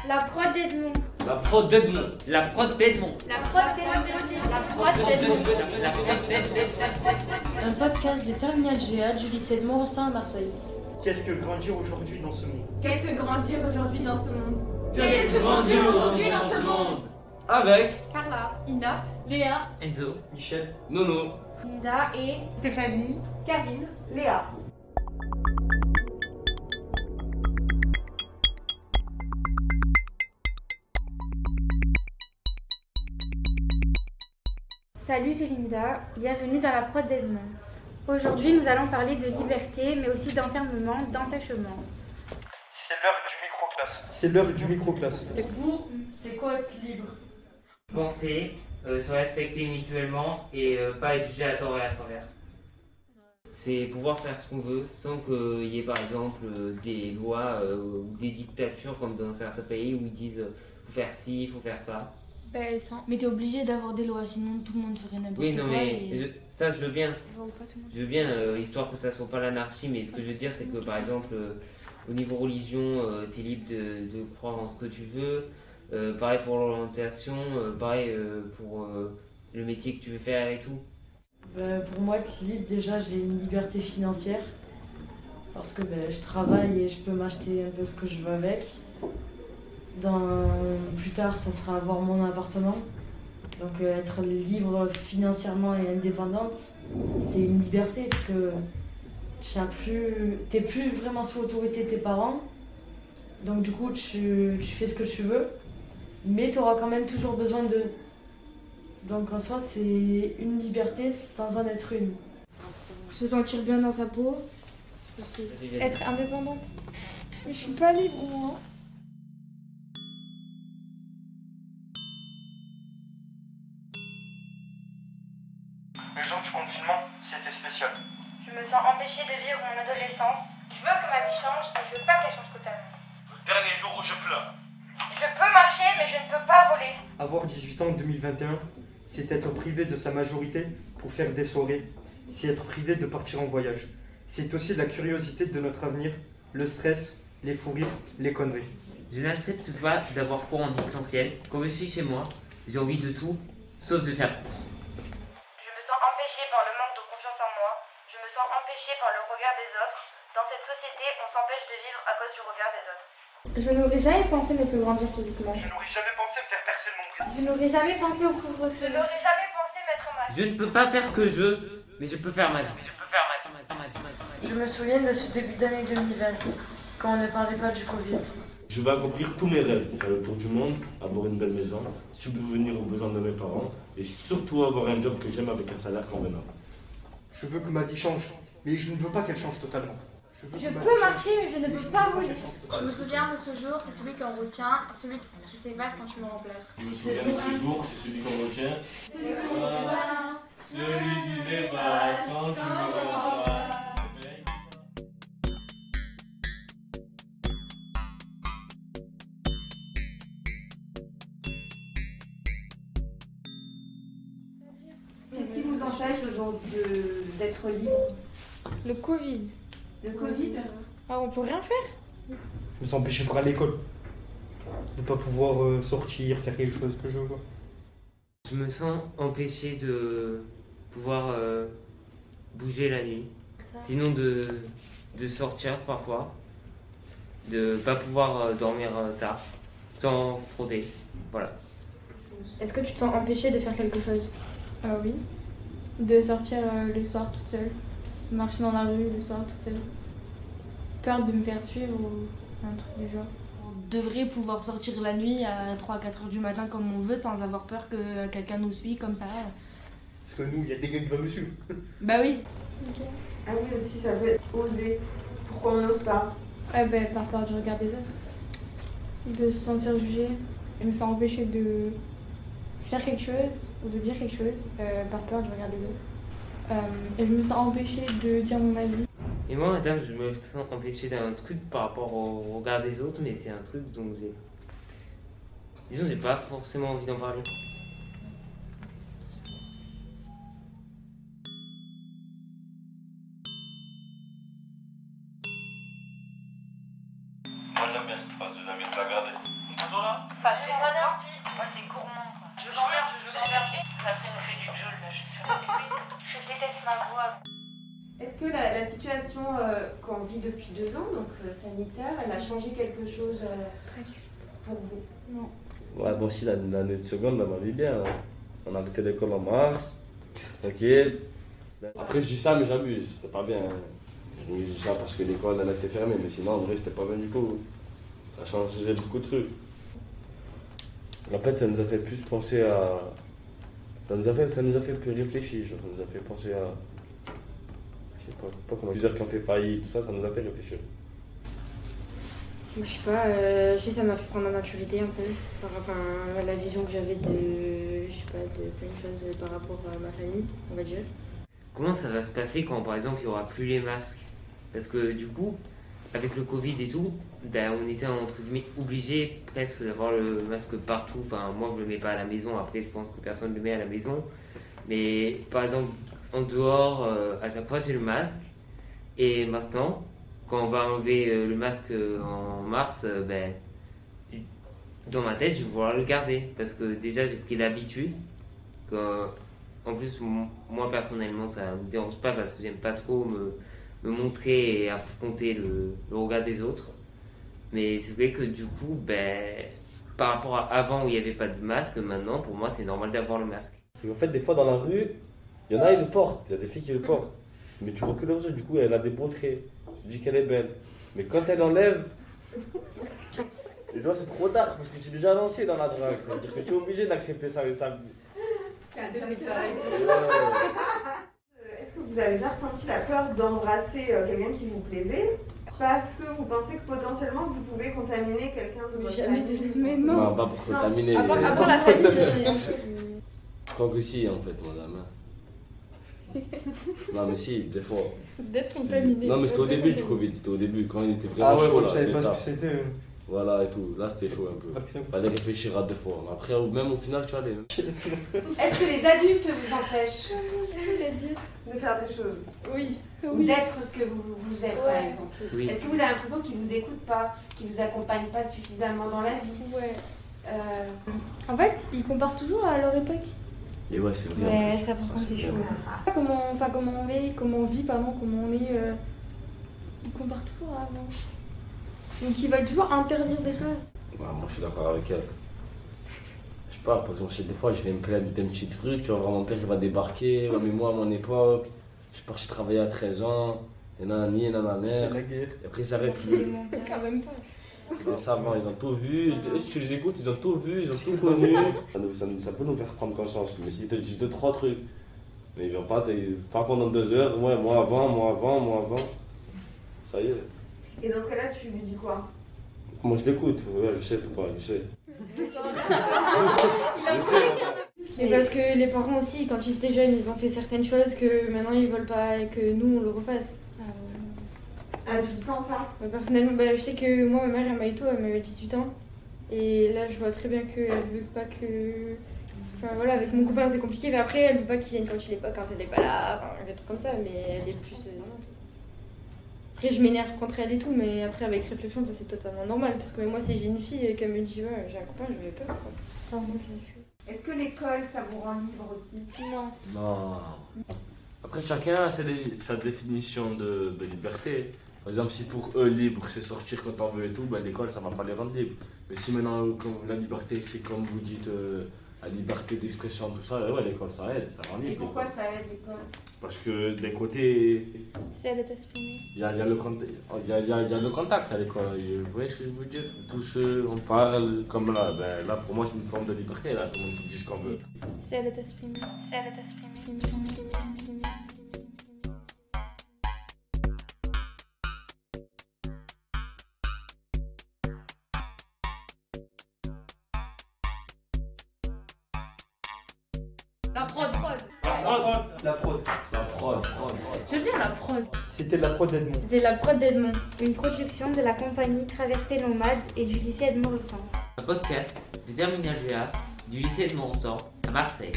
La prod d'Edmond. La prod d'Edmond. La prod d'Edmond. La prod d'Edmond. La prod d'Edmond. La prod d'Edmond. Un podcast des terminales GA du lycée de Montrestin à Marseille. Qu'est-ce que grandir aujourd'hui dans ce monde? Qu'est-ce que grandir aujourd'hui dans ce monde? Qu'est-ce que grandir aujourd'hui dans ce monde? Avec Carla, Ina, Léa, Enzo, Michel, Nono. Linda et Stéphanie, Karine, Léa. Salut, c'est Linda. Bienvenue dans la prod d'Edmond. Aujourd'hui, nous allons parler de liberté, mais aussi d'enfermement, d'empêchement. c'est l'heure du microclasse. C'est l'heure du microclasse. et vous, c'est quoi être libre? Penser, se respecter mutuellement et pas être jugé à tort et à travers. C'est pouvoir faire ce qu'on veut sans qu'il y ait par exemple des lois ou des dictatures comme dans certains pays où ils disent faut faire ci, il faut faire ça. Ben, sans... Mais t'es obligé d'avoir des lois, sinon tout le monde ferait n'importe Oui, non, quoi. mais et- ça je veux bien. Histoire que ça soit pas l'anarchie, mais ce que je veux dire c'est que par exemple au niveau religion, t'es libre de croire en ce que tu veux. Pareil pour l'orientation, pareil pour le métier que tu veux faire et tout. Pour moi, être libre, déjà, j'ai une liberté financière. Parce que je travaille et je peux m'acheter un peu ce que je veux avec. Plus tard, ça sera avoir mon appartement. Donc être libre financièrement et indépendante, c'est une liberté parce que t'es plus vraiment sous l'autorité de tes parents. Donc du coup, tu fais ce que tu veux, mais tu auras quand même toujours besoin d'eux. Donc en soi, c'est une liberté sans en être une. Se sentir bien dans sa peau. Vas-y. Être indépendante. Mais je suis pas libre, moi. Le jour du confinement, c'était spécial. Je me sens empêchée de vivre mon adolescence. Je veux que ma vie change et je veux pas qu'elle change totalement. Le dernier jour où je pleure. Je peux marcher mais je ne peux pas voler. Avoir 18 ans en 2021, c'est être privé de sa majorité pour faire des soirées. C'est être privé de partir en voyage. C'est aussi la curiosité de notre avenir, le stress, les fous rires, les conneries. Je n'accepte pas d'avoir cours en distanciel. Comme je suis chez moi, j'ai envie de tout, sauf de faire cours. Je me sens empêchée par le manque de confiance en moi. Je me sens empêchée par le regard des autres. Dans cette société, on s'empêche de vivre à cause du regard des autres. Je n'aurais jamais pensé me faire grandir physiquement. Je n'aurais jamais pensé me faire percer le nombril. Je n'aurais jamais pensé au Je couvre-feu. n'aurais jamais pensé mettre un masque. Je ne peux pas faire ce que je veux, mais je peux faire ma vie. Je me souviens de ce début d'année 2020, quand on ne parlait pas du Covid. Je vais accomplir tous mes rêves, faire le tour du monde, avoir une belle maison, subvenir aux besoins de mes parents et surtout avoir un job que j'aime avec un salaire convenable. Je veux que ma vie change, mais je ne veux pas qu'elle change totalement. veux Je que ma peux vie change, marcher, mais je ne mais peux veux pas qu'elle voler. change totalement. Je me souviens de ce jour, c'est celui qu'on retient, celui qui s'efface quand tu me remplaces. Je me souviens de ce jour, c'est celui qu'on retient. Celui qui s'efface quand tu me remplaces. Qu'est-ce qui vous empêche aujourd'hui d'être libre? Le Covid. Le Covid? Ah, on peut rien faire? Je me sens empêché par l'école. De ne pas pouvoir sortir, faire quelque chose que je veux. Je me sens empêché de pouvoir bouger la nuit. Sinon de sortir parfois. De pas pouvoir dormir tard. Sans frauder. Voilà. Est-ce que tu te sens empêché de faire quelque chose? Oui. De sortir le soir toute seule. Marcher dans la rue le soir toute seule. Peur de me faire suivre ou un truc du genre. On devrait pouvoir sortir la nuit à 3-4 heures du matin comme on veut sans avoir peur que quelqu'un nous suit comme ça. Parce que nous, il y a des gars qui vont nous suivre. Bah oui. Ah oui, aussi, ça veut être oser. Pourquoi on n'ose pas? Par peur du regard des autres. De se sentir jugé. Je me sens empêchée de faire quelque chose ou de dire quelque chose par peur du regard des autres. Et je me sens empêchée de dire mon avis. Et moi, madame, je me sens empêché d'un truc par rapport au regard des autres, mais c'est un truc dont j'ai pas forcément envie d'en parler. Moi j'aime bien cette phrase, je l'aime bien te la garder. Enfin, c'est moi d'inspi. Moi, c'est gourmand. Je l'emmerde. Après, on fait du jol, là, je suis Je déteste ma voix. Est-ce que la situation qu'on vit depuis 2 ans, donc sanitaire, elle a changé quelque chose pour vous? Non. Ouais, bon, si l'année de seconde, elle m'allait bien. Hein. On a arrêté l'école en mars, tranquille. Après, je dis ça, mais j'abuse, c'était pas bien. Hein. Je dis ça parce que l'école, elle était fermée, mais sinon, en vrai, c'était pas bien du tout. Ça a changé beaucoup de trucs. En fait, ça nous a fait plus penser à. Ça nous a fait plus réfléchir, genre, ça nous a fait penser à. Je sais pas comment. Plusieurs qui ont fait faillite, tout ça, ça nous a fait réfléchir. Je sais pas, je sais que ça m'a fait prendre en maturité un peu, par rapport à la vision que j'avais de, je sais pas, de plein de choses par rapport à ma famille, on va dire. Comment ça va se passer quand par exemple il n'y aura plus les masques? Parce que du coup, avec le Covid et tout, ben, on était entre guillemets obligés presque d'avoir le masque partout. Enfin, moi je le mets pas à la maison, après je pense que personne ne le met à la maison. Mais par exemple, en dehors, à chaque fois c'est le masque. Et maintenant, quand on va enlever le masque en mars, ben, dans ma tête, je vais vouloir le garder. Parce que déjà, j'ai pris l'habitude. En plus, moi personnellement, ça ne me dérange pas parce que j'aime pas trop me montrer et affronter le regard des autres. Mais c'est vrai que du coup, ben, par rapport à avant où il n'y avait pas de masque, maintenant, pour moi, c'est normal d'avoir le masque. En fait, des fois, dans la rue, il y en a, ils le portent. Il y a des filles qui le portent. Mais tu recules leurs yeux, du coup, elle a des beaux traits. Tu dis qu'elle est belle. Mais quand elle enlève, tu vois, c'est trop tard parce que tu es déjà lancé dans la drague. Ça veut dire que tu es obligé d'accepter ça. Est-ce que vous avez déjà ressenti la peur d'embrasser quelqu'un qui vous plaisait parce que vous pensez que potentiellement vous pouvez contaminer quelqu'un de votre famille? Mais non. Non, pas pour contaminer. Avant la famille. Je crois que si, en fait, madame. Non, mais si, des fois. D'être contaminé. Non, mais c'était au début du Covid, c'était au début, quand il était vraiment Ah ouais, chaud. je Là, savais pas l'état. ce que c'était. Voilà et tout. Là, c'était chaud un peu. Fallait réfléchir à 2 fois. Mais après, même au final, tu allais. Est-ce que les adultes vous empêchent de faire des choses? Oui. Ou d'être ce que vous êtes, par exemple? Oui. Est-ce que vous avez l'impression qu'ils vous écoutent pas, qu'ils vous accompagnent pas suffisamment dans la vie? Ouais. En fait, ils comparent toujours à leur époque. Et ouais, c'est vrai. Ouais, en plus. ça par contre c'est vrai. chaud. Comment on vit, comment on est. Ils comparent toujours à avant. Donc ils veulent toujours interdire des choses. Ouais, moi, je suis d'accord avec elle. Je sais pas, par exemple, des fois, je vais me plaindre d'un petit truc, tu vas voir mon père qui va débarquer. Ouais, mais moi, à mon époque, je suis parti travailler à 13 ans, et nanani, et nanana. C'était la guerre. Et après, ça arrête plus. Quand même pas. C'est des savants, ils ont tout vu. Si tu les écoutes, ils ont tout vu, ils ont tout connu. Ça peut nous faire prendre conscience. Mais s'ils te disent 2-3 trucs, mais ils vont pas pendant 2 heures, ouais, moi avant. Ça y est. Et dans ce cas-là, tu lui dis quoi? Moi je l'écoute, ouais, je sais pas, je sais. Mais parce que les parents aussi, quand ils étaient jeunes, ils ont fait certaines choses que maintenant ils veulent pas que nous on le refasse. Ah, tu le sens ça? Personnellement, je sais que moi, ma mère, elle m'a eu tôt, elle m'avait 18 ans. Et là, je vois très bien qu'elle veut pas que. Enfin voilà, avec mon copain, c'est compliqué. Mais après, elle veut pas qu'il vienne quand il est pas, quand elle est pas là, enfin des trucs comme ça. Mais elle est plus. Après, je m'énerve contre elle et tout, mais après, avec réflexion, c'est totalement normal. Parce que moi, si j'ai une fille et qu'elle me dit, ouais, j'ai un copain, j'aurais peur, quoi. Enfin, moi, je suis. Est-ce que l'école, ça vous rend libre aussi? Non. Non. Après, chacun a sa définition de liberté. Par exemple, si pour eux, libre, c'est sortir quand on veut et tout, ben, l'école, ça va pas les rendre libres. Mais si maintenant, la liberté, c'est comme vous dites, la liberté d'expression, tout ça, ouais, l'école, ça aide, ça rend libre. Et pourquoi ça aide l'école? Parce que d'un côté, C'est elle t'exprimer. il y a le contact à l'école. Vous voyez ce que je veux dire? Tous on parle comme là. Ben, là, pour moi, c'est une forme de liberté. Là, tout le monde dit ce qu'on veut. C'est elle t'exprimer. C'est elle t'exprimer. La prod. J'aime bien la prod. C'était la prod d'Edmond. C'était la prod d'Edmond, une production de la compagnie Traversée Nomade et du lycée Edmond Rostand. Un podcast du Terminal GA du lycée de Montsan à Marseille.